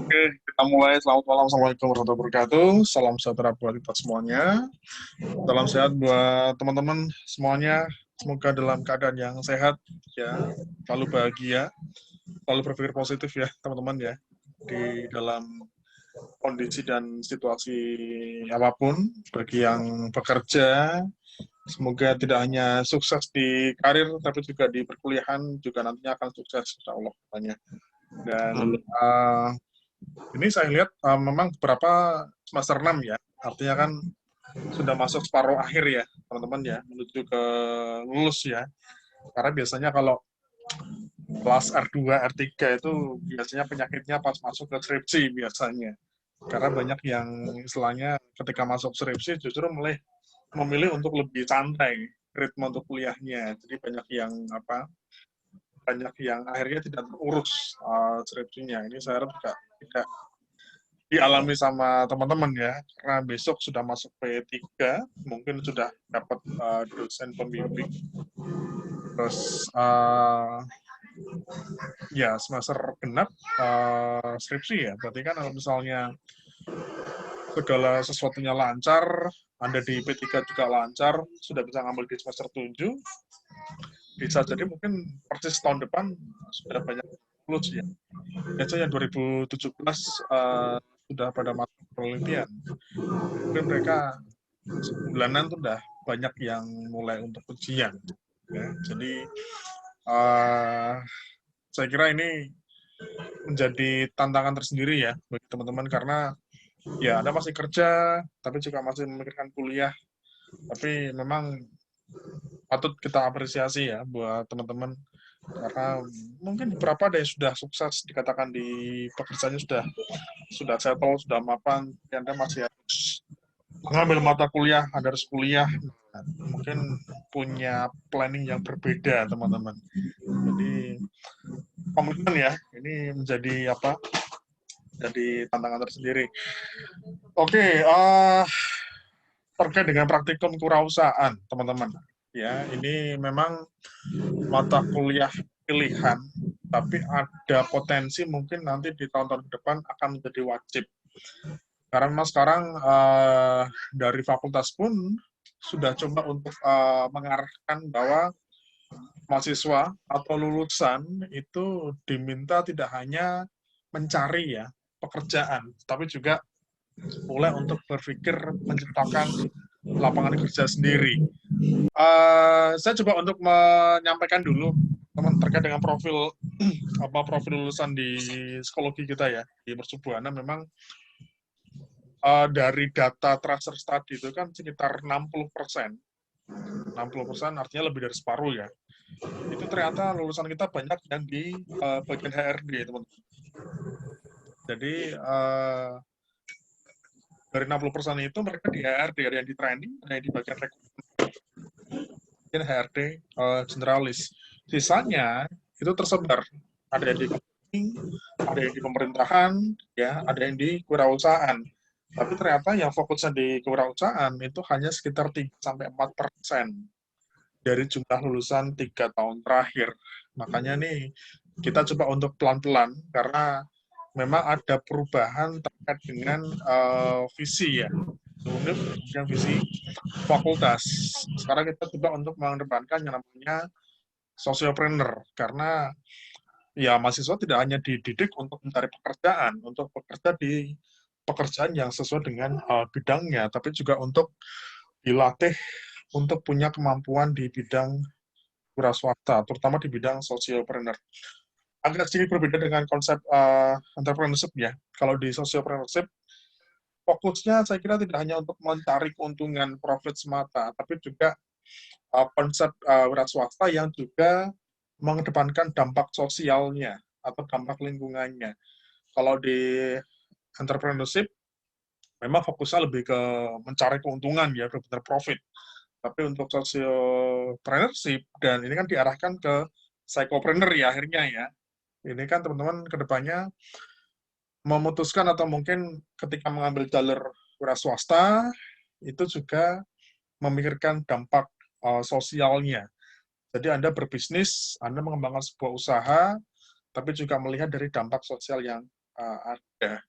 Oke, kita mulai. Selamat malam. Assalamualaikum warahmatullahi wabarakatuh. Salam sejahtera buat kita semuanya. Salam sehat buat teman-teman semuanya. Semoga dalam keadaan yang sehat, ya, selalu bahagia, selalu berpikir positif ya, teman-teman ya, di dalam kondisi dan situasi apapun. Bagi yang bekerja, semoga tidak hanya sukses di karir, tapi juga di perkuliahan juga nantinya akan sukses, insya Allah. Dan Amin. ini saya lihat memang beberapa semester 6 ya, artinya kan sudah masuk separuh akhir ya, teman-teman ya, menuju ke lulus ya. Karena biasanya kalau kelas R2, R3 itu biasanya penyakitnya pas masuk ke skripsi biasanya. Karena banyak yang istilahnya ketika masuk skripsi justru memilih untuk lebih santai ritme untuk kuliahnya. Jadi banyak yang akhirnya tidak terurus skripsinya. Ini saya harap juga tidak dialami sama teman-teman ya, karena besok sudah masuk P3, mungkin sudah dapat dosen pembimbing, terus ya semester genap skripsi ya, berarti kan kalau misalnya segala sesuatunya lancar, Anda di P3 juga lancar, sudah bisa ngambil di semester 7, bisa jadi mungkin persis tahun depan sudah banyak lulus ya. Biasanya 2017 sudah pada masuk penelitian. Mungkin mereka sebulanan tuh udah banyak yang mulai untuk ujian. Ya. Jadi saya kira ini menjadi tantangan tersendiri ya bagi teman-teman karena ya Anda masih kerja, tapi juga masih memikirkan kuliah. Tapi memang patut kita apresiasi ya buat teman-teman karena mungkin beberapa ada yang sudah sukses dikatakan di pekerjaannya sudah settle, sudah mapan, Anda masih harus mengambil mata kuliah, Anda harus kuliah, mungkin punya planning yang berbeda teman-teman. Jadi komitmen ya, ini menjadi jadi tantangan tersendiri. Oke, terkait dengan praktikum kewirausahaan teman-teman. Ya, ini memang mata kuliah pilihan, tapi ada potensi mungkin nanti di tahun-tahun ke depan akan menjadi wajib. Karena sekarang dari fakultas pun sudah coba untuk mengarahkan bahwa mahasiswa atau lulusan itu diminta tidak hanya mencari ya pekerjaan, tapi juga mulai untuk berpikir menciptakan lapangan kerja sendiri. Saya coba untuk menyampaikan dulu teman terkait dengan profil lulusan di psikologi kita ya di Mercubuana memang dari data tracer study itu kan sekitar 60%. 60% artinya lebih dari separuh ya. Itu ternyata lulusan kita banyak yang di bagian HRD, teman-teman. Jadi dari 60% itu mereka di HRD, ada yang di training, ada yang di bagian rekrutmen, bagian HRD generalis. Sisanya itu tersebar, ada yang di marketing, ada yang di pemerintahan, ya, ada yang di kewirausahaan. Tapi ternyata yang fokusnya di kewirausahaan itu hanya sekitar 3-4% dari jumlah lulusan 3 tahun terakhir. Makanya nih kita coba untuk pelan-pelan karena memang ada perubahan terkait dengan visi ya. Kemudian visi fakultas. Sekarang kita coba untuk mengedepankan yang namanya sosiopreneur karena ya mahasiswa tidak hanya dididik untuk mencari pekerjaan, untuk bekerja di pekerjaan yang sesuai dengan bidangnya, tapi juga untuk dilatih untuk punya kemampuan di bidang wira swasta, terutama di bidang sosiopreneur. Agak sedikit berbeda dengan konsep entrepreneurship ya. Kalau di sociopreneurship, fokusnya saya kira tidak hanya untuk mencari keuntungan profit semata, tapi juga konsep wira swasta yang juga mengedepankan dampak sosialnya atau dampak lingkungannya. Kalau di entrepreneurship, memang fokusnya lebih ke mencari keuntungan ya, benar-benar profit. Tapi untuk sociopreneurship, dan ini kan diarahkan ke psychopreneur ya akhirnya ya. Ini kan teman-teman kedepannya memutuskan atau mungkin ketika mengambil jalur wira swasta, itu juga memikirkan dampak sosialnya. Jadi Anda berbisnis, Anda mengembangkan sebuah usaha, tapi juga melihat dari dampak sosial yang ada.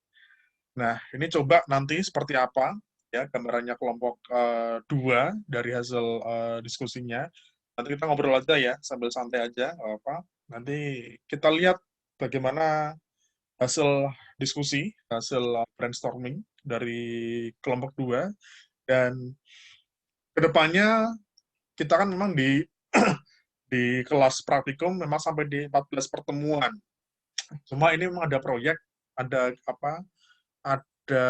Nah, ini coba nanti seperti apa ya gambarannya kelompok 2 dari hasil diskusinya. Nanti kita ngobrol aja ya, sambil santai aja, nggak apa. Nanti kita lihat bagaimana hasil diskusi, hasil brainstorming dari kelompok 2, dan kedepannya kita kan memang di kelas praktikum memang sampai di 14 pertemuan. Cuma ini memang ada proyek, ada apa, ada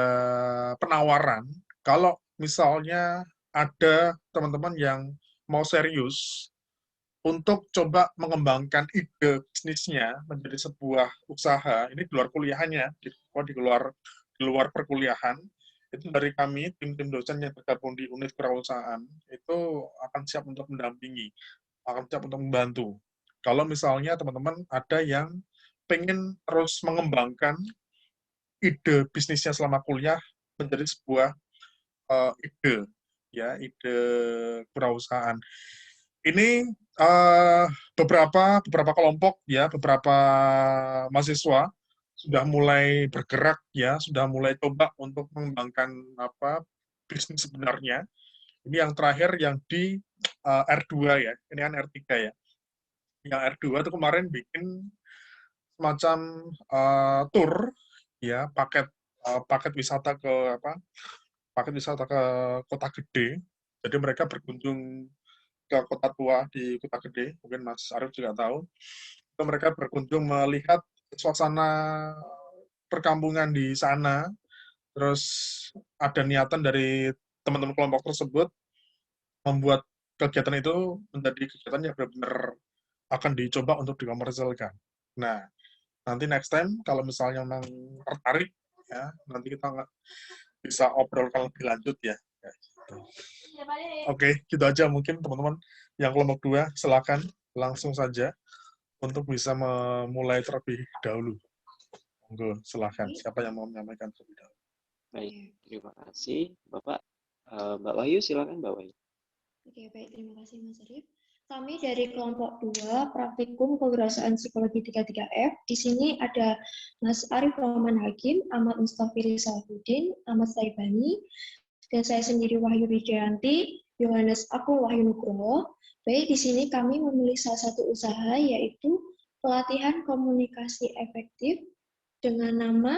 penawaran. Kalau misalnya ada teman-teman yang mau serius untuk coba mengembangkan ide bisnisnya menjadi sebuah usaha, ini di luar kuliahannya, di luar perkuliahan, itu dari kami, tim-tim dosen yang tergabung di unit kewirausahaan, itu akan siap untuk mendampingi, akan siap untuk membantu. Kalau misalnya teman-teman ada yang pengen terus mengembangkan ide bisnisnya selama kuliah menjadi sebuah ide, ya, ide perusahaan. Ini beberapa kelompok, ya, beberapa mahasiswa sudah mulai bergerak, ya, sudah mulai coba untuk mengembangkan apa bisnis sebenarnya. Ini yang terakhir yang di R2 ya, ini kan R3 ya. Yang R2 itu kemarin bikin semacam tour, ya, paket wisata ke apa? Paket wisata ke kota gede. Jadi mereka berkunjung ke kota tua di kota gede, mungkin Mas Arief juga tahu. Itu mereka berkunjung melihat suasana perkampungan di sana, terus ada niatan dari teman-teman kelompok tersebut membuat kegiatan itu menjadi kegiatan yang benar-benar akan dicoba untuk dikomersilkan. Nah, nanti next time kalau misalnya memang tertarik, ya, nanti kita bisa obrolkan lebih lanjut ya. Ya, gitu. Oke, gitu aja mungkin teman-teman yang kelompok 2, silakan langsung saja untuk bisa memulai terlebih dahulu. Monggo, silakan. Siapa yang mau menyampaikan terlebih dahulu? Baik, terima kasih Bapak. Mbak Wahyu, silakan Mbak Wahyu. Oke, baik. Terima kasih Mas Arif. Kami dari kelompok 2, Praktikum Kewirausahaan Psikologi 33F. Di sini ada Mas Arif Rahman Hakim, Ahmad Mustafiri Salahuddin, Ahmad Saibani, dan saya sendiri Wahyu Wijayanti, Yohanes Aku Wahyu Nugroho. Baik, di sini kami memilih salah satu usaha, yaitu pelatihan komunikasi efektif dengan nama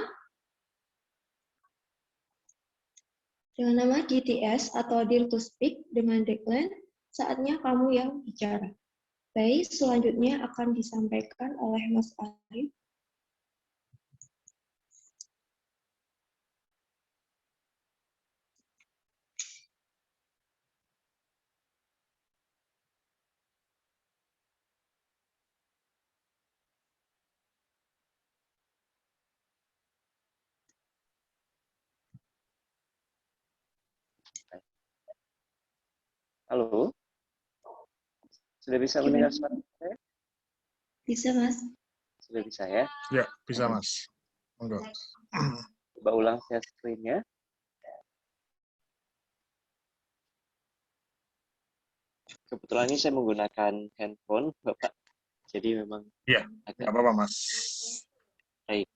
DTS atau Dare to Speak dengan Declan, saatnya kamu yang bicara. Baik, selanjutnya akan disampaikan oleh Mas Arif. Halo, sudah bisa mendengar suara saya? Bisa, Mas. Sudah bisa ya? Ya, bisa Mas. Monggo. Coba ulang share screen-nya. Kebetulan ini saya menggunakan handphone, Bapak. Jadi memang Iya, agak nggak apa-apa Mas. baik.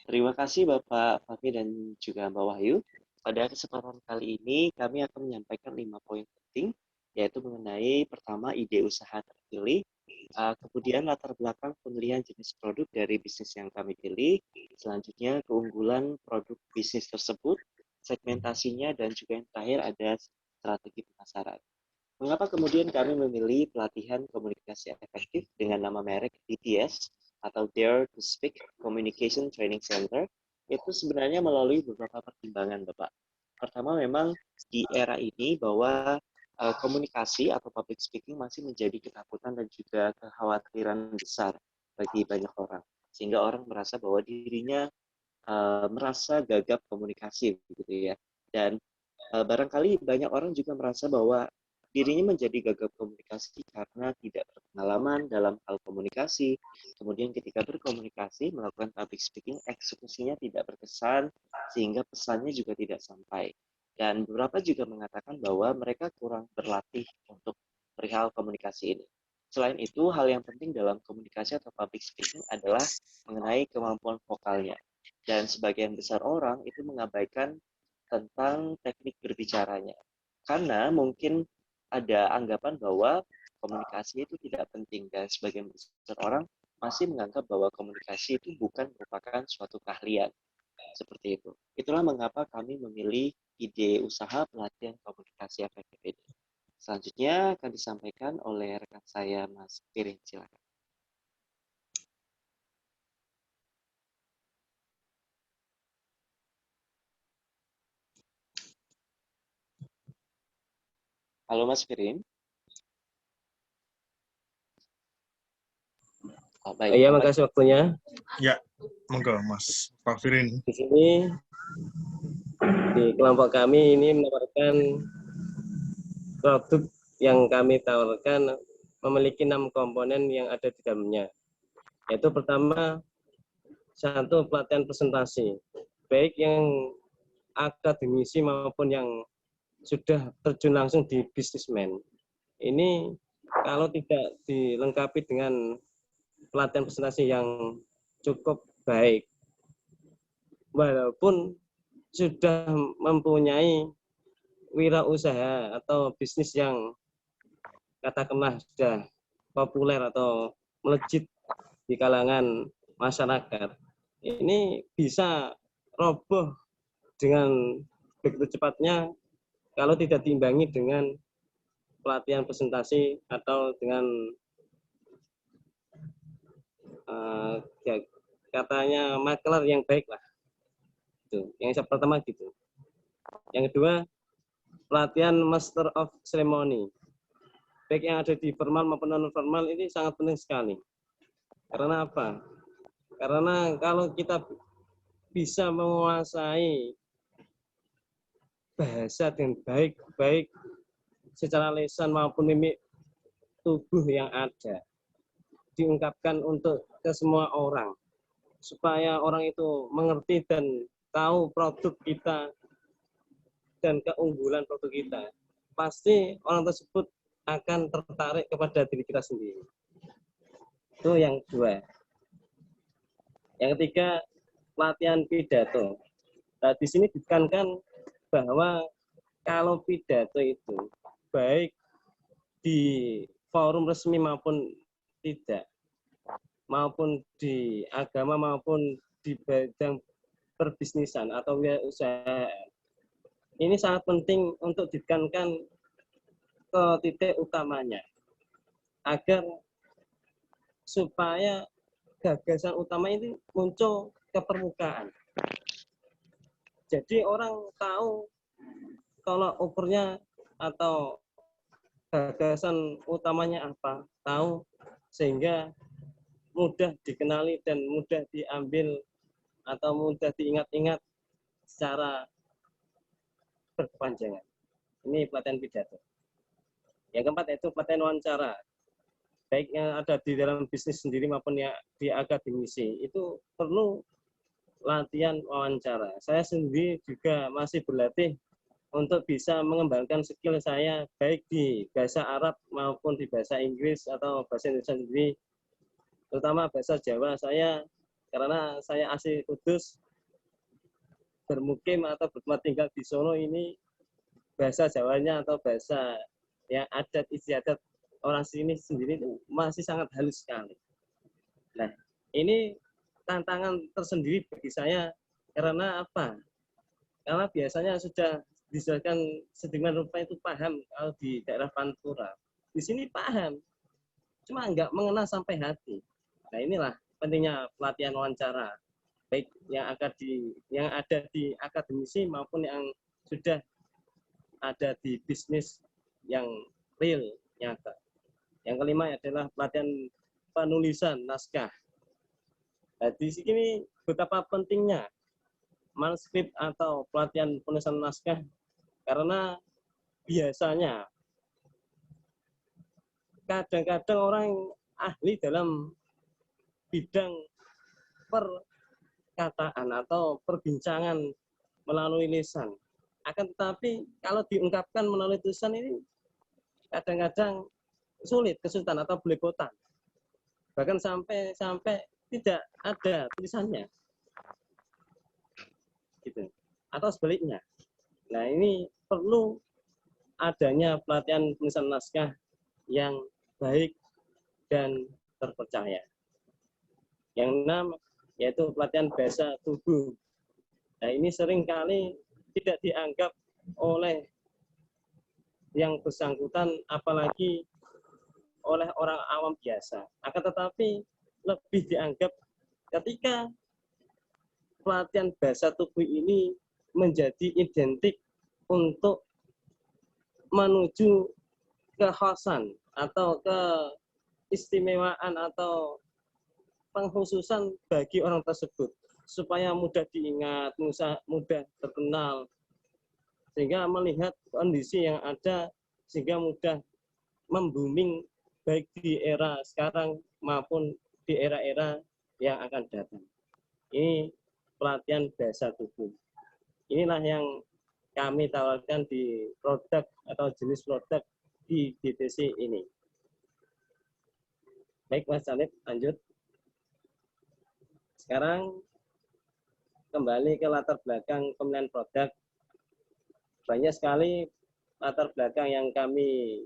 Terima kasih Bapak Fahmi dan juga Mbak Wahyu. Pada kesempatan kali ini kami akan menyampaikan 5 poin penting, yaitu mengenai pertama ide usaha terpilih, kemudian latar belakang pemilihan jenis produk dari bisnis yang kami pilih, selanjutnya keunggulan produk bisnis tersebut, segmentasinya, dan juga yang terakhir ada strategi pemasaran. Mengapa kemudian kami memilih pelatihan komunikasi efektif dengan nama merek DTS atau Dare to Speak Communication Training Center? Itu sebenarnya melalui beberapa pertimbangan, Bapak. Pertama, memang di era ini bahwa komunikasi atau public speaking masih menjadi ketakutan dan juga kekhawatiran besar bagi banyak orang. Sehingga orang merasa bahwa dirinya merasa gagap komunikasi, begitu ya. Dan barangkali banyak orang juga merasa bahwa dirinya menjadi gagap komunikasi karena tidak berpengalaman dalam hal komunikasi. Kemudian ketika berkomunikasi, melakukan public speaking, eksekusinya tidak berkesan, sehingga pesannya juga tidak sampai. Dan beberapa juga mengatakan bahwa mereka kurang berlatih untuk perihal komunikasi ini. Selain itu, hal yang penting dalam komunikasi atau public speaking adalah mengenai kemampuan vokalnya. Dan sebagian besar orang itu mengabaikan tentang teknik berbicaranya. Karena mungkin ada anggapan bahwa komunikasi itu tidak penting, dan sebagian besar orang masih menganggap bahwa komunikasi itu bukan merupakan suatu keahlian. Seperti itu. Itulah mengapa kami memilih ide usaha pelatihan komunikasi efektif ini. Selanjutnya akan disampaikan oleh rekan saya, Mas Pirin. Silakan. Halo Mas Pirin. Oh, baik. Iya, makasih waktunya. Ya, monggo Mas Fafirin. Di sini di kelompok kami ini menawarkan produk yang kami tawarkan memiliki 6 komponen yang ada di dalamnya. Yaitu pertama, satu pelatihan presentasi, baik yang akademisi maupun yang sudah terjun langsung di bisnismen. Ini kalau tidak dilengkapi dengan pelatihan presentasi yang cukup baik, walaupun sudah mempunyai wirausaha atau bisnis yang katakanlah sudah populer atau melejit di kalangan masyarakat, ini bisa roboh dengan begitu cepatnya kalau tidak diimbangi dengan pelatihan presentasi atau dengan katanya makelar yang baik lah. Itu. Yang pertama gitu. Yang kedua, pelatihan Master of Ceremony. Baik yang ada di formal maupun non formal ini sangat penting sekali. Karena apa? Karena kalau kita bisa menguasai bahasa dengan baik secara lisan maupun mimik tubuh yang ada, diungkapkan untuk ke semua orang, supaya orang itu mengerti dan tahu produk kita dan keunggulan produk kita, pasti orang tersebut akan tertarik kepada diri kita sendiri. Itu yang kedua. Yang ketiga, pelatihan pidato. Nah, di sini ditekankan bahwa kalau pidato itu baik di forum resmi maupun tidak, maupun di agama maupun di bidang perbisnisan atau usaha, ini sangat penting untuk ditekankan ke titik utamanya, agar supaya gagasan utama ini muncul ke permukaan. Jadi orang tahu tolak ukurnya atau gagasan utamanya apa, tahu, sehingga mudah dikenali dan mudah diambil atau mudah diingat-ingat secara berkepanjangan. Ini pelatihan pidato. Yang keempat yaitu pelatihan wawancara. Baik yang ada di dalam bisnis sendiri maupun yang di akademisi, itu perlu latihan wawancara. Saya sendiri juga masih berlatih untuk bisa mengembangkan skill saya baik di bahasa Arab maupun di bahasa Inggris atau bahasa Indonesia sendiri, terutama bahasa Jawa. Saya karena saya asli Kudus, bermukim atau bertempat tinggal di Solo, ini bahasa Jawanya atau bahasa yang adat istiadat orang sini sendiri masih sangat halus sekali. Nah, ini tantangan tersendiri bagi saya. Karena apa? Karena biasanya sudah dijelaskan sedemikian rupa itu paham kalau di daerah Pantura. Di sini paham, cuma nggak mengena sampai hati. Nah, inilah pentingnya pelatihan wawancara, baik yang ada di akademisi maupun yang sudah ada di bisnis yang real, nyata. Yang kelima adalah pelatihan penulisan naskah. Nah, di sini betapa pentingnya manuskrip atau pelatihan penulisan naskah, karena biasanya kadang-kadang orang ahli dalam bidang perkataan atau perbincangan melalui lisan. Akan tetapi kalau diungkapkan melalui tulisan ini kadang-kadang kesulitan atau belepotan. Bahkan sampai tidak ada tulisannya. atau sebaliknya. Nah, ini perlu adanya pelatihan penulisan naskah yang baik dan terpercaya. Yang enam, yaitu pelatihan bahasa tubuh. Nah, ini seringkali tidak dianggap oleh yang bersangkutan, apalagi oleh orang awam biasa. Akan tetapi lebih dianggap ketika pelatihan bahasa tubuh ini menjadi identik untuk menuju kekhasan atau keistimewaan atau pengkhususan bagi orang tersebut supaya mudah diingat, mudah terkenal, sehingga melihat kondisi yang ada sehingga mudah membooming baik di era sekarang maupun di era-era yang akan datang. Ini pelatihan bahasa tubuh. Inilah yang kami tawarkan di produk atau jenis produk di GTC ini. Baik Mas Alif, lanjut. Sekarang kembali ke latar belakang pemilihan produk. Banyak sekali latar belakang yang kami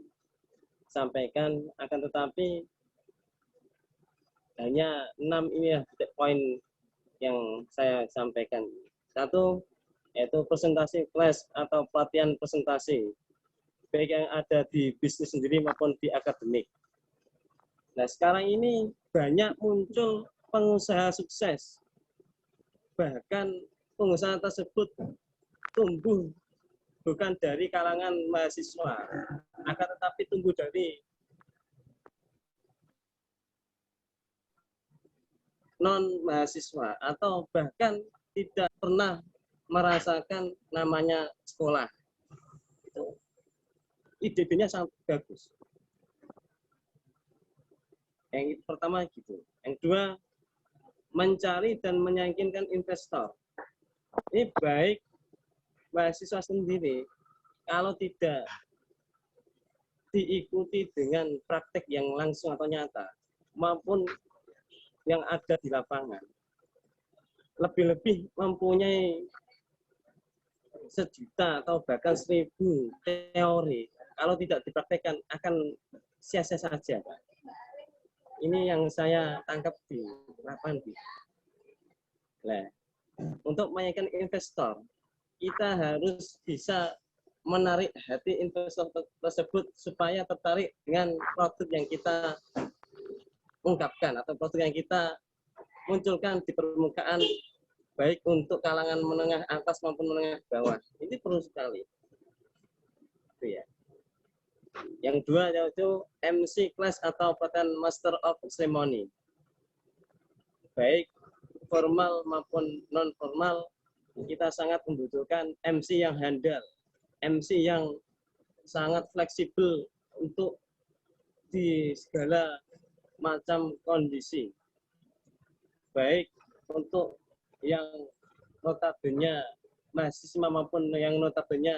sampaikan, akan tetapi hanya 6 ini ya poin yang saya sampaikan. Satu, yaitu presentasi kelas atau pelatihan presentasi, baik yang ada di bisnis sendiri maupun di akademik. Nah, sekarang ini banyak muncul pengusaha sukses. Bahkan pengusaha tersebut tumbuh bukan dari kalangan mahasiswa, akan tetapi tumbuh dari non-mahasiswa atau bahkan tidak pernah merasakan namanya sekolah. Ide-idenya sangat bagus. Yang pertama gitu. Yang kedua, mencari dan meyakinkan investor. Ini baik mahasiswa sendiri kalau tidak diikuti dengan praktek yang langsung atau nyata maupun yang ada di lapangan. Lebih-lebih mempunyai 1.000.000 atau bahkan 1.000 teori, kalau tidak dipraktekkan akan sia-sia saja. Ini yang saya tangkap di lapangan. Nah, untuk meyakinkan investor, kita harus bisa menarik hati investor tersebut supaya tertarik dengan produk yang kita ungkapkan atau produk yang kita munculkan di permukaan, baik untuk kalangan menengah atas maupun menengah bawah. Ini perlu sekali. Itu ya. Yang dua yaitu MC class atau pelatihan Master of Ceremony. Baik formal maupun non formal, kita sangat membutuhkan MC yang handal, MC yang sangat fleksibel untuk di segala macam kondisi. Baik untuk yang notabene mahasiswa maupun yang notabene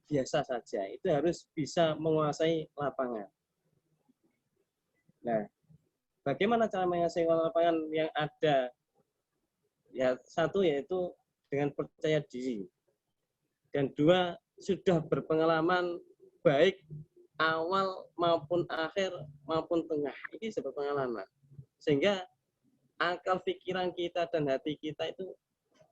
biasa saja, itu harus bisa menguasai lapangan. Nah, bagaimana cara menguasai lapangan yang ada? Ya, satu yaitu dengan percaya diri. Dan dua, sudah berpengalaman baik awal maupun akhir maupun tengah. Ini sudah berpengalaman. Sehingga akal pikiran kita dan hati kita itu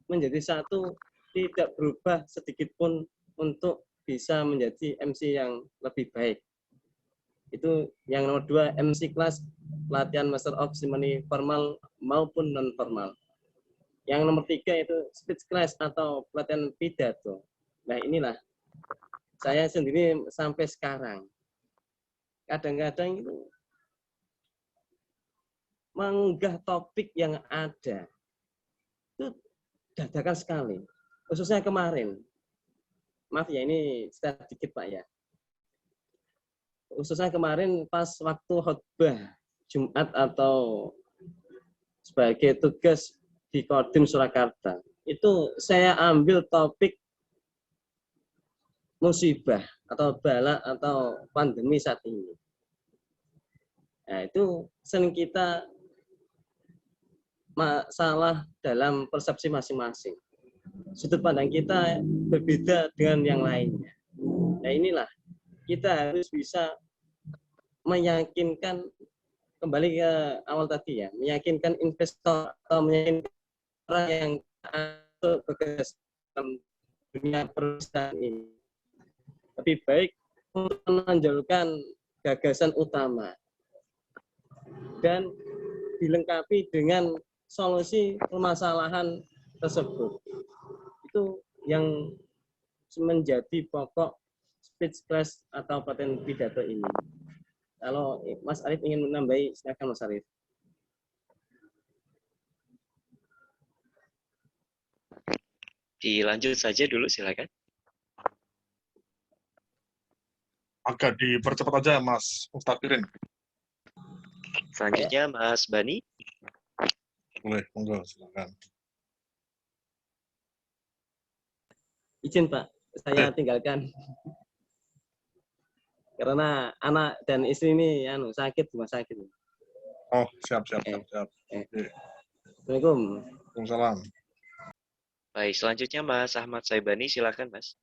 menjadi satu, tidak berubah sedikit pun untuk bisa menjadi MC yang lebih baik. Itu yang nomor dua, MC class, pelatihan Master of Ceremony formal maupun non formal. Yang nomor tiga itu speech class atau pelatihan pidato. Nah, inilah saya sendiri sampai sekarang kadang-kadang itu mengunggah topik yang ada itu dadakan sekali, khususnya kemarin. Maaf ya, ini sedikit Pak ya. Khususnya kemarin pas waktu khutbah Jumat atau sebagai tugas di Kodim Surakarta, itu saya ambil topik musibah atau bala atau pandemi saat ini. Nah, itu sering kita masalah dalam persepsi masing-masing. sudut pandang kita berbeda dengan yang lainnya. Nah inilah kita harus bisa meyakinkan, kembali ke awal tadi ya, meyakinkan investor atau meyakinkan orang yang bekerja dalam dunia perusahaan ini. Lebih baik untuk menonjolkan gagasan utama dan dilengkapi dengan solusi permasalahan tersebut. Itu yang menjadi pokok speech class atau paten pidato ini. Kalau Mas Arief ingin menambahi, silakan Mas Arief. Dilanjut saja dulu, silakan. Agak dipercepat aja, Mas Mustafirin. Selanjutnya Mas Bani. Boleh, monggo, silakan. Izin Pak, saya tinggalkan. Karena anak dan istri ini sakit, rumah sakit. Oh, siap. Assalamualaikum. Waalaikumsalam. Baik, selanjutnya Mas Ahmad Saibani, silakan Mas.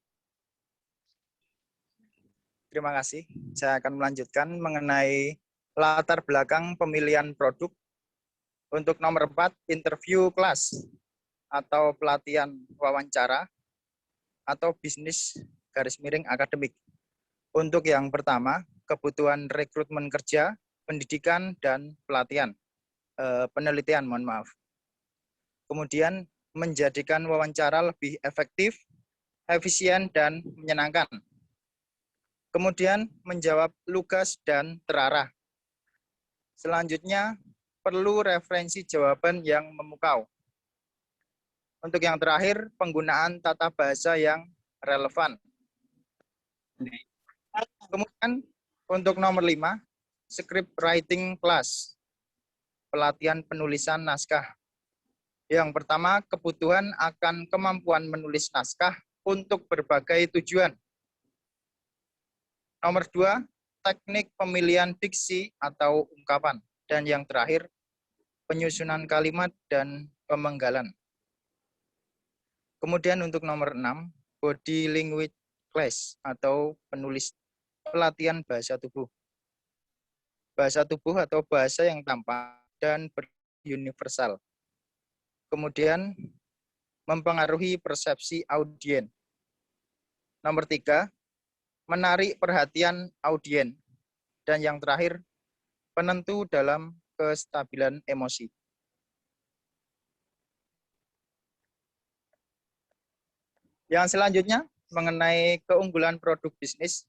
Terima kasih. Saya akan melanjutkan mengenai latar belakang pemilihan produk. Untuk nomor 4, interview kelas atau pelatihan wawancara atau bisnis _akademik. Untuk yang pertama, kebutuhan rekrutmen kerja, pendidikan, dan pelatihan. Penelitian, mohon maaf. Kemudian, menjadikan wawancara lebih efektif, efisien, dan menyenangkan. Kemudian menjawab lugas dan terarah. Selanjutnya, perlu referensi jawaban yang memukau. Untuk yang terakhir, penggunaan tata bahasa yang relevan. Kemudian, untuk nomor 5, script writing class, pelatihan penulisan naskah. Yang pertama, kebutuhan akan kemampuan menulis naskah untuk berbagai tujuan. Nomor 2, teknik pemilihan diksi atau ungkapan. Dan yang terakhir, penyusunan kalimat dan pemenggalan. Kemudian untuk nomor 6, body language class atau pelatihan bahasa tubuh. Bahasa tubuh atau bahasa yang tampak dan beruniversal. Kemudian mempengaruhi persepsi audiens. Nomor 3, menarik perhatian audiens. Dan yang terakhir, penentu dalam kestabilan emosi. Yang selanjutnya, mengenai keunggulan produk bisnis.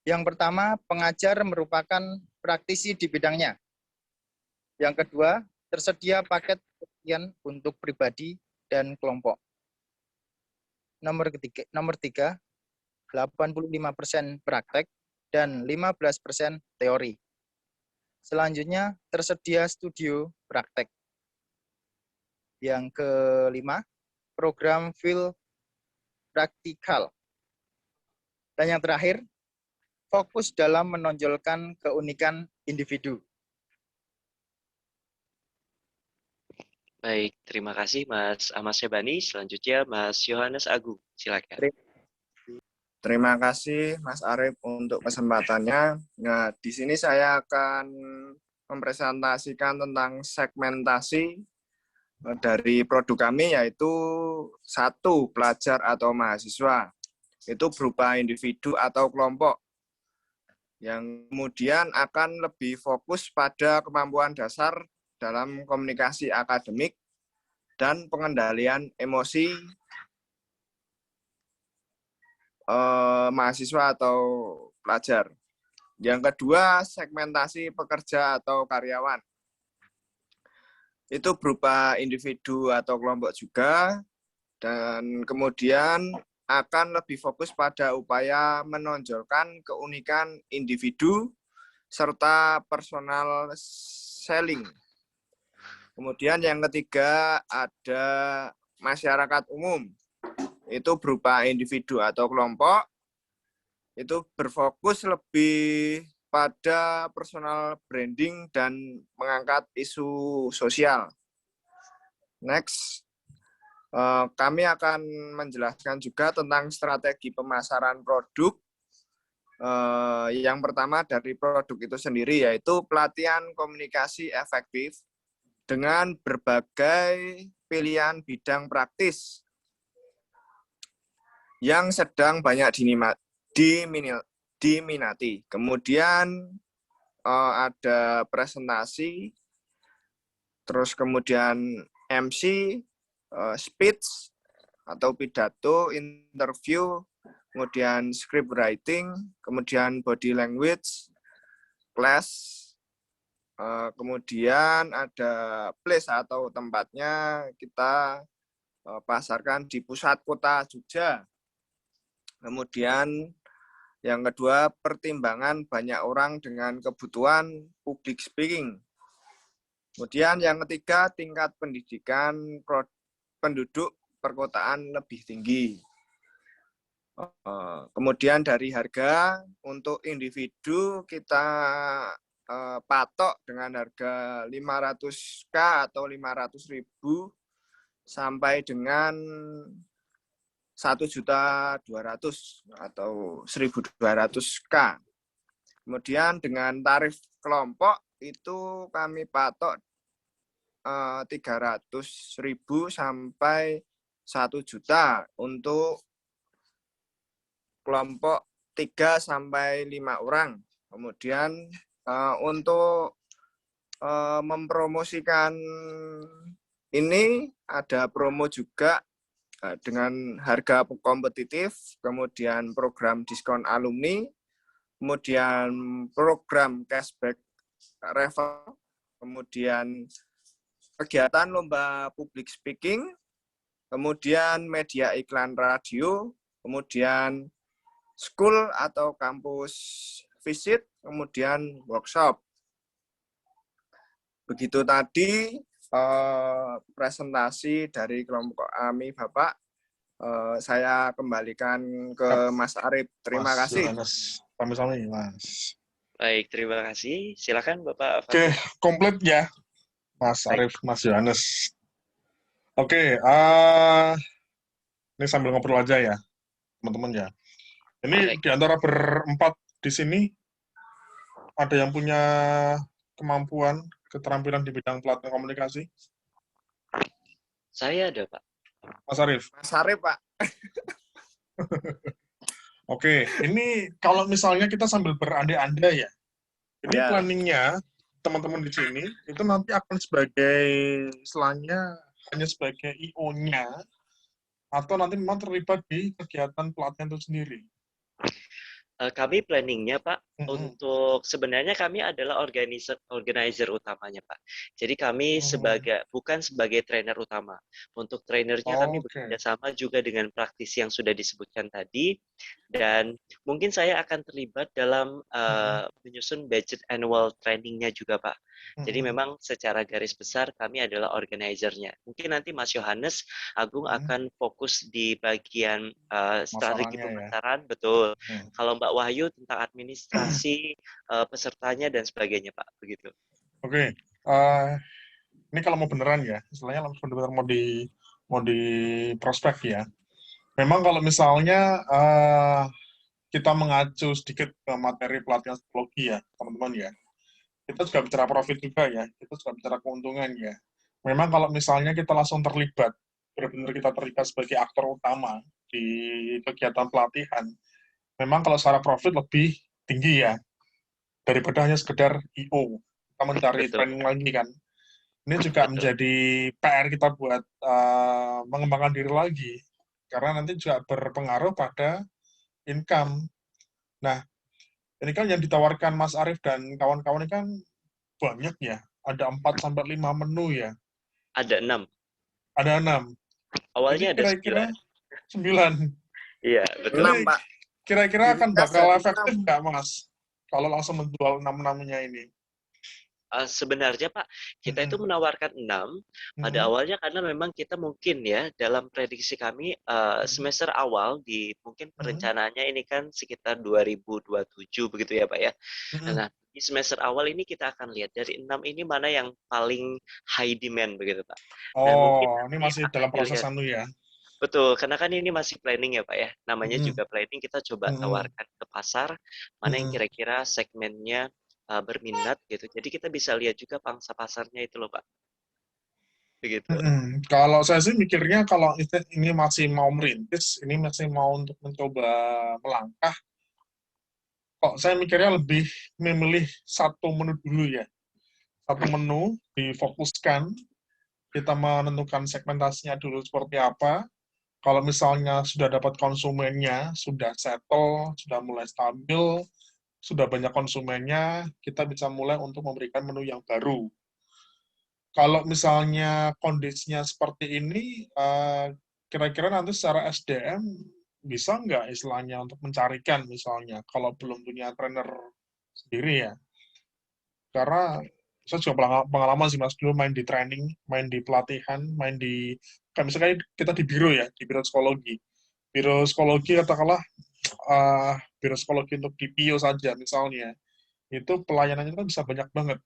Yang pertama, pengajar merupakan praktisi di bidangnya. Yang kedua, tersedia paket pelatihan untuk pribadi dan kelompok. Nomor 3, 85% praktek dan 15% teori. Selanjutnya, tersedia studio praktek. Yang kelima, program field praktikal. Dan yang terakhir, fokus dalam menonjolkan keunikan individu. Baik, terima kasih Mas Ahmad Saibani. Selanjutnya Mas Yohanes Agung, silakan. Terima kasih Mas Arief untuk kesempatannya. Nah, di sini saya akan mempresentasikan tentang segmentasi dari produk kami, yaitu 1, pelajar atau mahasiswa. Itu berupa individu atau kelompok. Yang kemudian akan lebih fokus pada kemampuan dasar dalam komunikasi akademik dan pengendalian emosi mahasiswa atau pelajar. Yang kedua, segmentasi pekerja atau karyawan. Itu berupa individu atau kelompok juga, dan kemudian akan lebih fokus pada upaya menonjolkan keunikan individu serta personal selling. Kemudian yang ketiga ada masyarakat umum. Itu berupa individu atau kelompok, itu berfokus lebih pada personal branding dan mengangkat isu sosial. Next, Kami akan menjelaskan juga tentang strategi pemasaran produk. Yang pertama dari produk itu sendiri, yaitu pelatihan komunikasi efektif dengan berbagai pilihan bidang praktis yang sedang banyak diminati. Kemudian ada presentasi, terus kemudian MC, speech atau pidato, interview, kemudian script writing, kemudian body language, class, kemudian ada place atau tempatnya kita pasarkan di pusat kota Jogja. Kemudian yang kedua, pertimbangan banyak orang dengan kebutuhan public speaking. Kemudian yang ketiga, tingkat pendidikan penduduk perkotaan lebih tinggi. Kemudian dari harga, untuk individu kita patok dengan harga 500K atau 500.000 sampai dengan 1.200.000 atau 1.200K. Kemudian dengan tarif kelompok itu kami patok 300.000 sampai 1 juta untuk kelompok 3 sampai 5 orang. Kemudian untuk mempromosikan ini ada promo juga dengan harga kompetitif, kemudian program diskon alumni, kemudian program cashback referral, kemudian kegiatan lomba public speaking, kemudian media iklan radio, kemudian school atau kampus visit, kemudian workshop. Begitu tadi presentasi dari kelompok kami, Bapak. Saya kembalikan ke Mas Arif. Terima kasih. Sami-sami, Mas. Baik, terima kasih. Silakan Bapak. Oke, komplit ya, Mas Arif, Mas Yohanes. Oke, ini sambil ngobrol aja ya, teman-teman ya. Ini di antara berempat di sini, ada yang punya kemampuan, keterampilan di bidang pelatihan komunikasi? Saya ada, Pak. Mas Arif? Mas Arif, Pak. Oke, ini kalau misalnya kita sambil berandai-andai ya, ini planningnya teman-teman di sini itu nanti akan sebagai istilahnya hanya sebagai IO-nya atau nanti memang terlibat di kegiatan pelatihan itu sendiri? Kami planningnya, Pak, untuk sebenarnya kami adalah organizer utamanya, Pak. Jadi kami bukan sebagai trainer utama. Untuk trainernya kami bekerja sama juga dengan praktisi yang sudah disebutkan tadi. Dan mungkin saya akan terlibat dalam menyusun budget annual trainingnya juga, Pak. Jadi memang secara garis besar kami adalah organizernya. Mungkin nanti Mas Yohanes Agung akan fokus di bagian strategi pemasaran, betul. Kalau Mbak Wahyu tentang administrasi pesertanya dan sebagainya, Pak, begitu. Oke, ini kalau mau beneran ya, istilahnya benar-benar mau di prospek ya. Memang kalau misalnya kita mengacu sedikit ke materi pelatihan psikologi ya, teman-teman ya. Kita juga bicara profit juga ya, kita juga bicara keuntungan ya. Memang kalau misalnya kita langsung terlibat, benar-benar kita terlibat sebagai aktor utama di kegiatan pelatihan, memang kalau secara profit lebih tinggi ya, daripada hanya sekedar IO. Kita mencari training lagi kan. Ini juga menjadi PR kita buat mengembangkan diri lagi, karena nanti juga berpengaruh pada income. Nah, ini kan yang ditawarkan Mas Arif dan kawan-kawan ini kan banyak ya, ada 4-5 menu ya. Ada 6. Ada 6. Awalnya jadi kira-kira 9. Iya, betul. 6, Pak. Kira-kira akan bakal efektif nggak, Mas? Kalau langsung menjual 6-6-nya ini? Sebenarnya, Pak, kita itu menawarkan 6 pada awalnya karena memang kita mungkin ya, dalam prediksi kami semester awal mungkin perencanaannya ini kan sekitar 2027 begitu ya, Pak ya. Nah, di semester awal ini kita akan lihat dari 6 ini mana yang paling high demand begitu Pak. Dan mungkin Oh, ini nanti masih akan dalam proses dilihat. anu ya. Betul, karena kan ini masih planning ya Pak ya. Namanya Mm-mm, juga planning, kita coba mm-mm, tawarkan ke pasar mana yang mm-mm, kira-kira segmennya berminat gitu. Jadi kita bisa lihat juga pangsa pasarnya itu loh Pak. Begitu. mm-mm. Kalau saya sih mikirnya kalau ini masih mau merintis, ini masih mau untuk mencoba melangkah, kok saya mikirnya lebih memilih satu menu dulu ya. Satu menu difokuskan, kita menentukan segmentasinya dulu seperti apa. Kalau misalnya sudah dapat konsumennya, sudah settle, sudah mulai stabil, sudah banyak konsumennya, kita bisa mulai untuk memberikan menu yang baru. Kalau misalnya kondisinya seperti ini, kira-kira nanti secara SDM bisa nggak istilahnya untuk mencarikan misalnya, kalau belum punya trainer sendiri ya. Karena saya juga pengalaman sih Mas, dulu main di training, main di pelatihan, main di, kayak misalnya kita di biro ya, di biro psikologi. Biro psikologi katakanlah, biro psikologi untuk DPO saja misalnya, itu pelayanannya kan bisa banyak banget.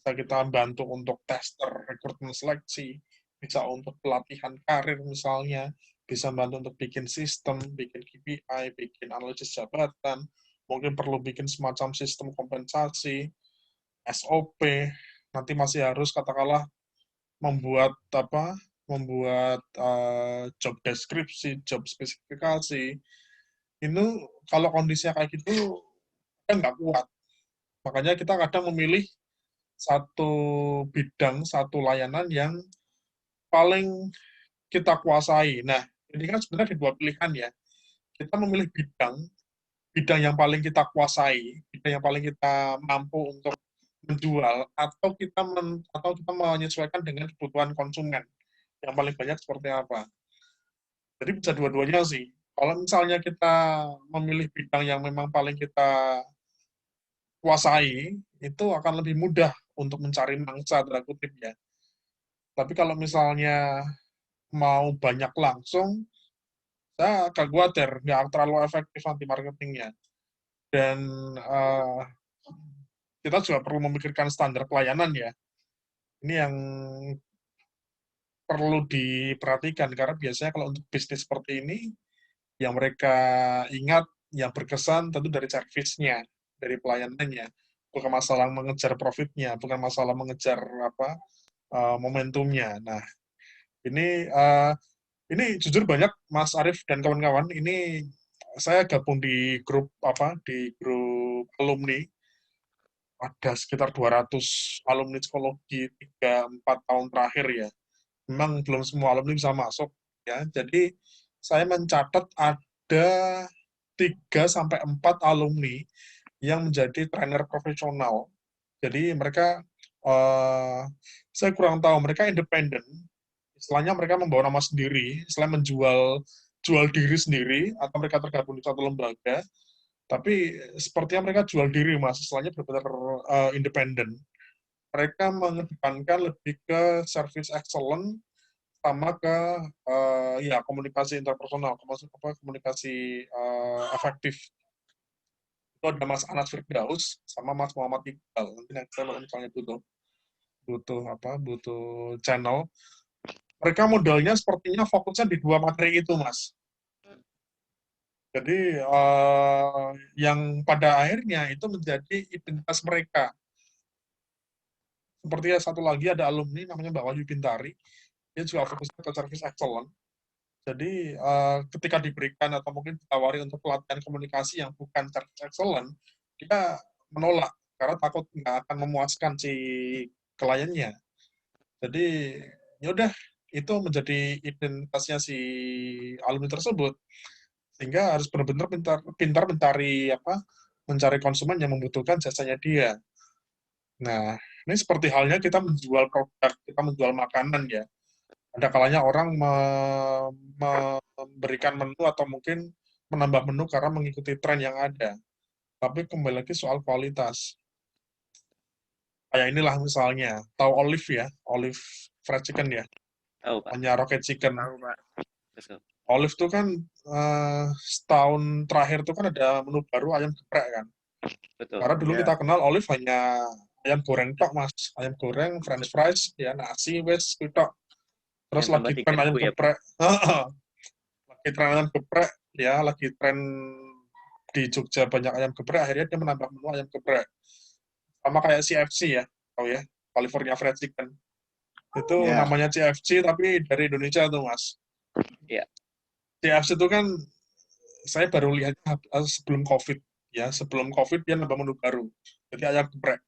Bisa kita bantu untuk tester, rekrutmen seleksi, bisa untuk pelatihan karir misalnya, bisa bantu untuk bikin sistem, bikin KPI, bikin analisis jabatan, mungkin perlu bikin semacam sistem kompensasi, SOP, nanti masih harus katakanlah membuat apa, membuat job deskripsi, job spesifikasi. Itu kalau kondisinya kayak gitu kan nggak kuat. Makanya kita kadang memilih satu bidang, satu layanan yang paling kita kuasai. Nah, ini kan sebenarnya ada dua pilihan ya. Kita memilih bidang, bidang yang paling kita kuasai, bidang yang paling kita mampu untuk menjual, atau kita menyesuaikan dengan kebutuhan konsumen yang paling banyak seperti apa. Jadi bisa dua-duanya sih. Kalau misalnya kita memilih bidang yang memang paling kita kuasai, itu akan lebih mudah untuk mencari mangsa, tanda kutip ya. Tapi kalau misalnya mau banyak langsung, saya agak khawatir nggak terlalu efektif anti marketingnya. Dan kita juga perlu memikirkan standar pelayanan ya. Ini yang perlu diperhatikan karena biasanya kalau untuk bisnis seperti ini, yang mereka ingat, yang berkesan tentu dari servisnya, dari pelayanannya, bukan masalah mengejar profitnya, bukan masalah mengejar apa momentumnya. Nah, ini ini jujur banyak Mas Arief dan kawan-kawan. Ini saya gabung di grup apa, di grup alumni. Ada sekitar 200 alumni psikologi 3-4 tahun terakhir ya. Memang belum semua alumni bisa masuk ya. Jadi saya mencatat ada 3-4 alumni yang menjadi trainer profesional. Jadi mereka saya kurang tahu, mereka independen. Istilahnya mereka membawa nama sendiri, selain jual diri sendiri, atau mereka tergabung di satu lembaga, tapi sepertinya mereka jual diri, Mas. Istilahnya benar-benar independen. Mereka mengedepankan lebih ke service excellent, sama ke ya komunikasi interpersonal, komunikasi efektif. Itu ada Mas Anas Firdaus sama Mas Muhammad Iqbal. Nanti saya kalau misalnya butuh channel. Mereka modalnya sepertinya fokusnya di dua materi itu, Mas. Jadi yang pada akhirnya itu menjadi identitas mereka. Seperti satu lagi ada alumni namanya Mbak Wahyu Bintari, dia juga fokusnya ke service excellent. Jadi ketika diberikan atau mungkin ditawari untuk pelatihan komunikasi yang bukan service excellent, dia menolak karena takut nggak akan memuaskan si kliennya. Jadi yaudah, itu menjadi identitasnya si alumni tersebut, sehingga harus benar-benar pintar mencari konsumen yang membutuhkan jasanya dia. Nah, ini seperti halnya kita menjual produk, kita menjual makanan ya. Ada kalanya orang memberikan menu atau mungkin menambah menu karena mengikuti tren yang ada. Tapi kembali lagi soal kualitas. Kayak inilah misalnya, tahu Olive ya, Olive fried chicken ya, Tahu Pak. hanya rocket chicken. Tahu, Pak. Betul. Olive tuh kan setahun terakhir tuh kan ada menu baru ayam geprek kan. Betul. Karena dulu Ya. kita kenal olive hanya ayam goreng tok, Mas. Ayam goreng, french fries, ya nasi, wes, kuwi tok. Terus Yang tambah lagi 3 tren ayam ribu ya, Pak. geprek. Lagi tren ayam geprek, ya lagi tren di Jogja banyak ayam geprek, akhirnya dia menambah menu ayam geprek. Sama kayak CFC ya, tahu ya, California Fried Chicken. Itu Ya. namanya CFC tapi dari Indonesia tuh, Mas. Iya. CFC itu kan saya baru lihatnya sebelum COVID ya, sebelum COVID dia nambah menu baru. Jadi ayam geprek.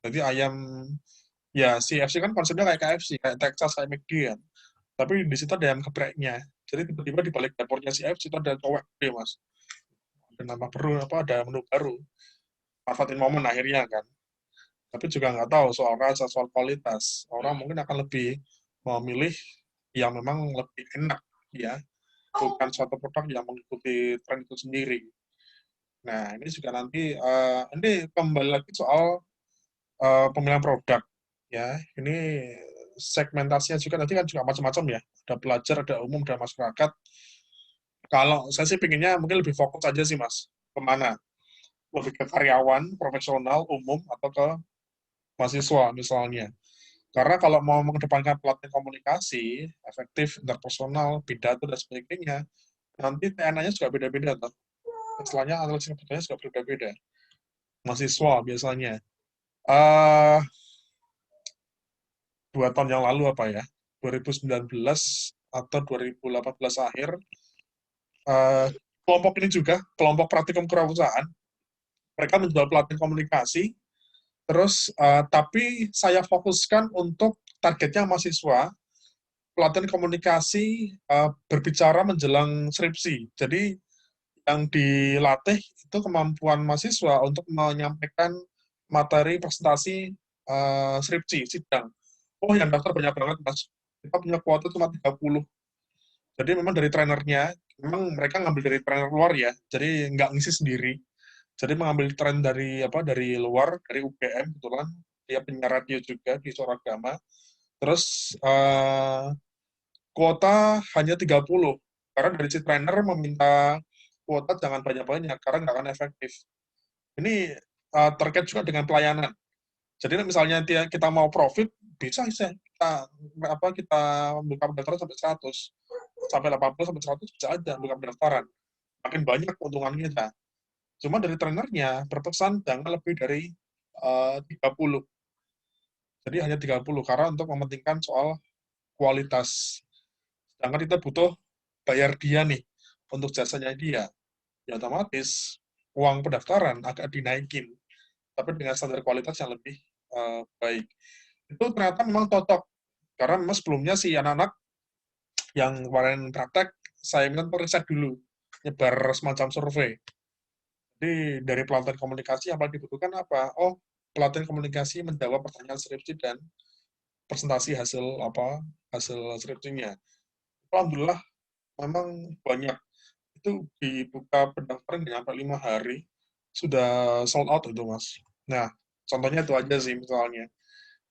Jadi ayam ya CFC kan konsepnya kayak KFC, kayak Texas, kayak McD ya. Tapi di situ ada ayam gepreknya. Jadi tiba-tiba di balik dapurnya CFC itu ada cowok gede, Mas. Ada nama baru apa ada menu baru. Manfaatin momen akhirnya kan. Tapi juga nggak tahu soal rasa, soal kualitas. Orang mungkin akan lebih memilih yang memang lebih enak ya, bukan suatu produk yang mengikuti tren itu sendiri. Nah, ini juga nanti ini kembali lagi soal pemilihan produk ya. Ini segmentasinya juga nanti kan juga macam-macam ya. Ada pelajar, ada umum, ada masyarakat. Kalau saya sih pinginnya mungkin lebih fokus aja sih Mas. Kemana? Lebih ke karyawan, profesional, umum, atau ke mahasiswa misalnya. Karena kalau mau mengedepankan pelatihan komunikasi, efektif, interpersonal, pidato, dan sebagainya, nanti TNA-nya juga beda-beda tuh. Istilahnya analisis kebutuhannya juga berbeda-beda. Mahasiswa biasanya. 2 tahun yang lalu apa ya, 2019 atau 2018 akhir, kelompok ini juga, kelompok praktikum kewirausahaan, mereka menjual pelatihan komunikasi, terus tapi saya fokuskan untuk targetnya mahasiswa, pelatihan komunikasi berbicara menjelang skripsi. Jadi yang dilatih itu kemampuan mahasiswa untuk menyampaikan materi presentasi skripsi, sidang. Oh, yang daftar banyak banget, Mas. Kita punya kuota cuma 30. Jadi memang dari trainernya, memang mereka ngambil dari trainer luar ya, jadi nggak ngisi sendiri. Jadi mengambil tren dari luar, dari UGM kebetulan, dia penyiar radio juga di Suara Agama. Terus kuota hanya 30, karena dari si trainer meminta kuota jangan banyak-banyak, karena nggak akan efektif. Ini terkait juga dengan pelayanan. Jadi misalnya kita mau profit, bisa kita buka pendaftaran sampai 100, sampai 80 sampai 100 bisa aja buka pendaftaran. Makin banyak keuntungan kita. Cuma dari trainernya berpesan jangan lebih dari 30. Jadi hanya 30 karena untuk mementingkan soal kualitas. Sedangkan kita butuh bayar dia nih untuk jasanya dia. Ya otomatis uang pendaftaran agak dinaikin, tapi dengan standar kualitas yang lebih baik. Itu ternyata memang cocok. Karena memang sebelumnya si anak-anak yang kemarin praktek, saya minta riset dulu, nyebar semacam survei. Jadi dari pelatihan komunikasi yang paling dibutuhkan apa? Oh, pelatihan komunikasi menjawab pertanyaan skripsi dan presentasi hasil skripsinya. Alhamdulillah memang banyak. Itu dibuka pendaftaran nggak sampai 5 hari, sudah sold out itu, Mas. Nah, contohnya itu aja sih misalnya.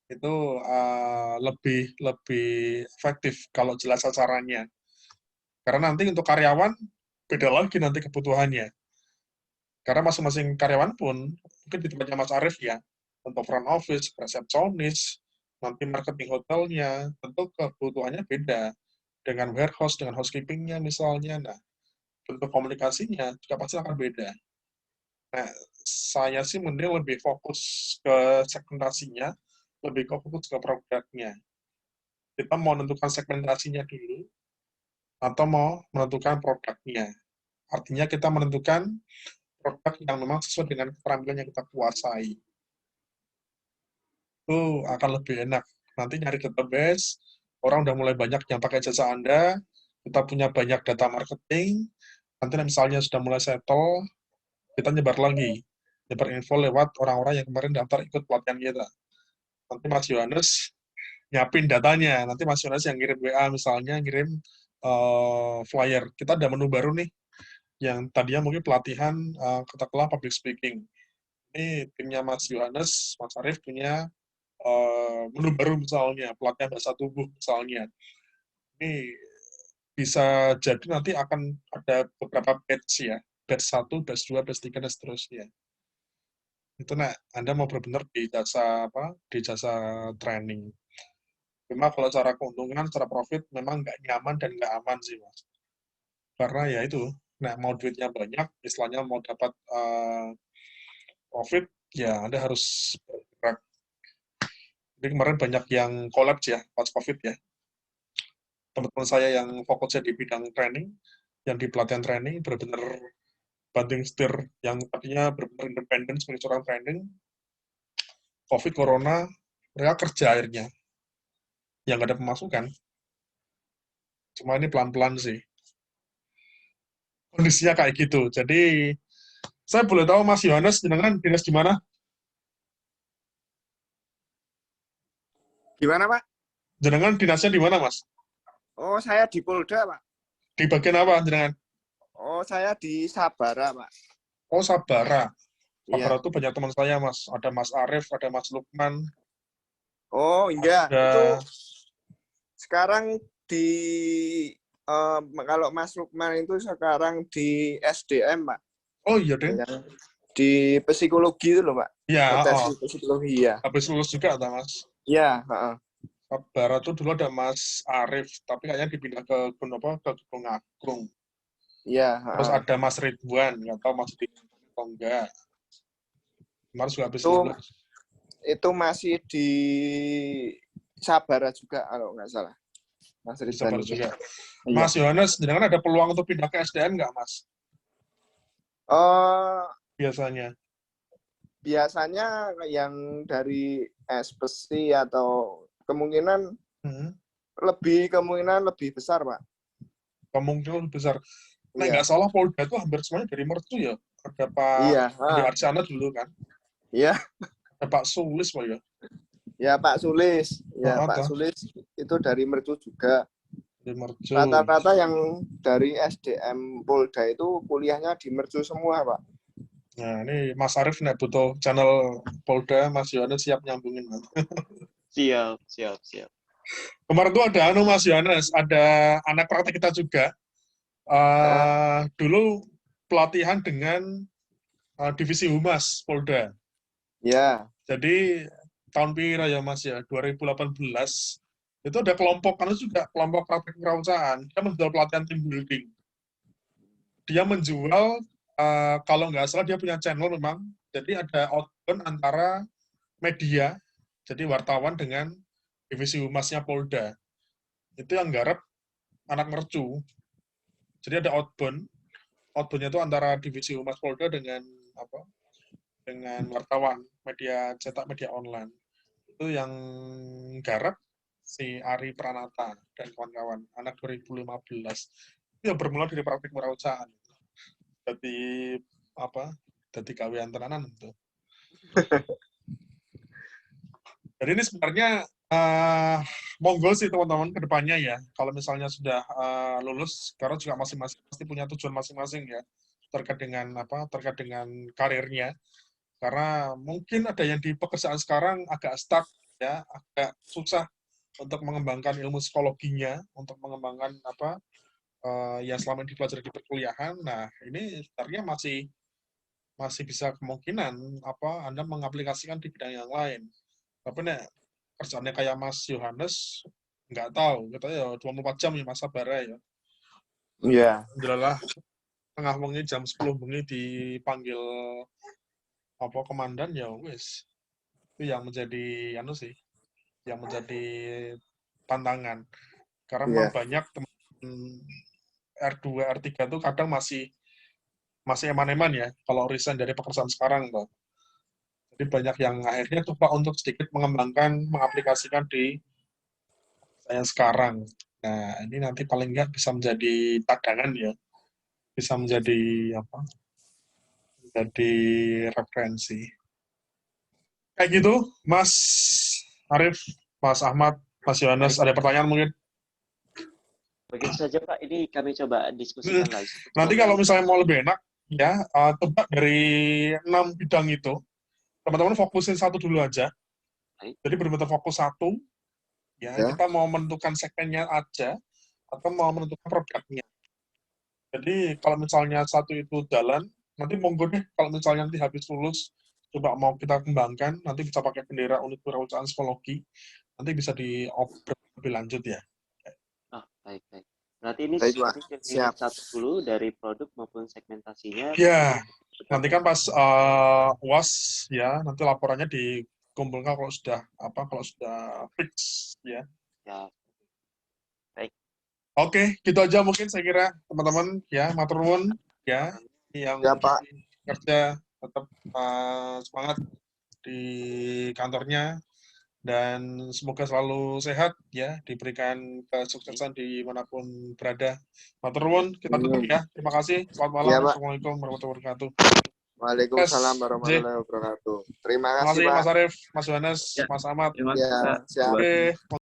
Itu lebih efektif kalau jelas sasarannya. Karena nanti untuk karyawan, beda lagi nanti kebutuhannya. Karena masing-masing karyawan pun, mungkin di tempatnya Mas Arief ya, untuk front office, resepsionis, nanti marketing hotelnya, tentu kebutuhannya beda. Dengan warehouse, dengan housekeeping-nya misalnya, nah, bentuk komunikasinya juga pasti akan beda. Nah, saya sih mending lebih fokus ke segmentasinya, lebih fokus ke produknya. Kita mau menentukan segmentasinya dulu, atau mau menentukan produknya. Artinya kita menentukan produk yang memang sesuai dengan keterampilan yang kita kuasai. Itu akan lebih enak. Nanti nyari database, orang udah mulai banyak yang pakai jasa Anda, kita punya banyak data marketing, nanti misalnya sudah mulai settle, kita nyebar lagi. Nyebar info lewat orang-orang yang kemarin daftar ikut pelatihan kita. Nanti Mas Yohanes nyiapin datanya, nanti Mas Yohanes yang ngirim WA misalnya, ngirim flyer. Kita ada menu baru nih, yang tadinya mungkin pelatihan katakanlah public speaking. Ini timnya Mas Yohanes, Mas Arief punya menu baru misalnya, pelatihan bahasa tubuh misalnya. Ini bisa jadi nanti akan ada beberapa batch ya, batch 1, batch 2, batch 3, dan seterusnya. Itu Anda mau benar-benar di jasa apa? Di jasa training. Cuma kalau cara keuntungan, cara profit memang nggak nyaman dan nggak aman sih, Mas. Karena ya itu, mau duitnya banyak, istilahnya mau dapat profit, ya Anda harus bergerak. Jadi kemarin banyak yang collapse ya, pas COVID ya. Teman-teman saya yang fokusnya di bidang training, yang di pelatihan training, benar-benar banting setir, yang tadinya benar-benar independen sebagai seorang training, COVID, Corona, mereka kerja akhirnya, yang nggak ada pemasukan. Cuma ini pelan-pelan sih. Kondisinya kayak gitu. Jadi, saya boleh tahu Mas Yohanes, jenengan dinas di mana? Gimana, Pak? Jenengan dinasnya di mana, Mas? Oh, saya di Polda, Pak. Di bagian apa, jenengan? Oh, saya di Sabara, Pak. Oh, Sabara. Sabara Iya. itu banyak teman saya, Mas. Ada Mas Arief, ada Mas Lukman, Oh, iya. ada... Itu sekarang di kalau Mas Lukman itu sekarang di SDM, Pak. Oh iya, Deng. Ya. Di psikologi itu loh, Pak. Ya, Tes psikologi, ya. habis lulus juga, ada Mas. Iya, Sabara itu dulu ada Mas Arief, tapi kayaknya dipindah ke Gunung Agung. iya. Terus ada Mas Ridwan, nggak tahu masih di atau enggak. Kemarin juga habis lulus. Itu masih di Sabara juga kalau nggak salah. Mas Di Ridwan Sabara itu. juga. Iya. Mas Yohanes, jangan ada peluang untuk pindah ke SDM nggak, Mas? Biasanya. Biasanya yang dari SPSI atau kemungkinan kemungkinan lebih besar, Pak. Kemungkinan lebih besar. Nah, Iya. nggak salah Polda itu hampir semuanya dari mercu ya. Ada Pak Andi Arsyana dulu kan. Iya. Ada Pak Sulis, Pak ya. Ya, Pak Sulis. Ya, Oh, Pak Sulis itu dari mercu juga. Di mercu. Rata-rata yang dari SDM Polda itu kuliahnya di mercu semua, Pak. Nah, ini Mas Arief nih butuh channel Polda, Mas Yohanes siap nyambungin. Siap. Kemarin tuh ada Mas Yohanes, ada anak praktek kita juga. Dulu pelatihan dengan divisi Humas Polda. Ya. Jadi tahun pira ya Mas ya, 2018 itu ada kelompok praktek kewirausahaan. Dia menjual pelatihan team building. Dia menjual kalau nggak salah dia punya channel memang. Jadi ada outbound antara media, jadi wartawan dengan divisi humasnya Polda. Itu yang garap anak mercu. Jadi ada outbound. Outboundnya itu antara divisi humas Polda dengan wartawan, media cetak, media online. Itu yang garap si Ari Pranata dan kawan-kawan, anak 2015. Itu yang bermula dari praktik kewirausahaan. Jadi kawian tenanan itu. Jadi ini sebenarnya monggo sih teman-teman ke depannya ya. Kalau misalnya sudah lulus, sekarang juga masing-masing pasti punya tujuan masing-masing ya terkait dengan karirnya. Karena mungkin ada yang di pekerjaan sekarang agak stuck ya, agak susah untuk mengembangkan ilmu psikologinya, untuk mengembangkan yang selama ini dipelajari di perkuliahan. Nah, ini sebenarnya masih bisa kemungkinan Anda mengaplikasikan di bidang yang lain. Tapi kerjaannya kayak Mas Yohanes, nggak tahu. Katanya ya 24 jam ya Mas Sabara ya. Iya. Alhamdulillah, tengah wengi jam 10 wengi dipanggil komandan ya wis. Itu yang menjadi yang menjadi tantangan. Karena memang banyak teman R2, R3 itu kadang masih eman-eman ya kalau resign dari pekerjaan sekarang, Bang. Jadi banyak yang akhirnya coba untuk sedikit mengembangkan, mengaplikasikan di saya sekarang. Nah, ini nanti paling nggak bisa menjadi cadangan ya. Bisa menjadi menjadi referensi. Kayak gitu, Mas Arief, Mas Ahmad, Mas Yohanes, ada pertanyaan mungkin? Begitu saja Pak, ini kami coba diskusikan lagi. Nanti kalau misalnya mau lebih enak, ya, coba dari 6 bidang itu, teman-teman fokusin satu dulu aja. Jadi benar-benar fokus satu, ya, kita mau menentukan segmennya aja, atau mau menentukan produknya. Jadi kalau misalnya satu itu jalan, nanti monggo deh kalau misalnya nanti habis lulus coba mau kita kembangkan, nanti bisa pakai bendera unit kewirausahaan psikologi, nanti bisa diobrol lebih lanjut ya. Oh, baik. Berarti ini Baik, Pak. unit Siap. satu dulu dari produk maupun segmentasinya. Ya, nanti kan pas UAS ya, nanti laporannya dikumpulkan kalau sudah fix ya. Ya, Oke, gitu aja mungkin saya kira teman-teman ya, matur nuwun ya, yang Ya, Pak. kerja tetap semangat di kantornya dan semoga selalu sehat ya, diberikan kesuksesan dimanapun berada. Matur nuwun, kita tutup ya. Terima kasih. Selamat malam. Ya, Pak. Assalamualaikum warahmatullahi wabarakatuh. Waalaikumsalam J. warahmatullahi wabarakatuh. Terima Terima kasih, kasih Pak. Mas Arief, Mas Yohanes, Ya. Mas Ahmad. Terima Ya, kasih, Pak. siap. Oke.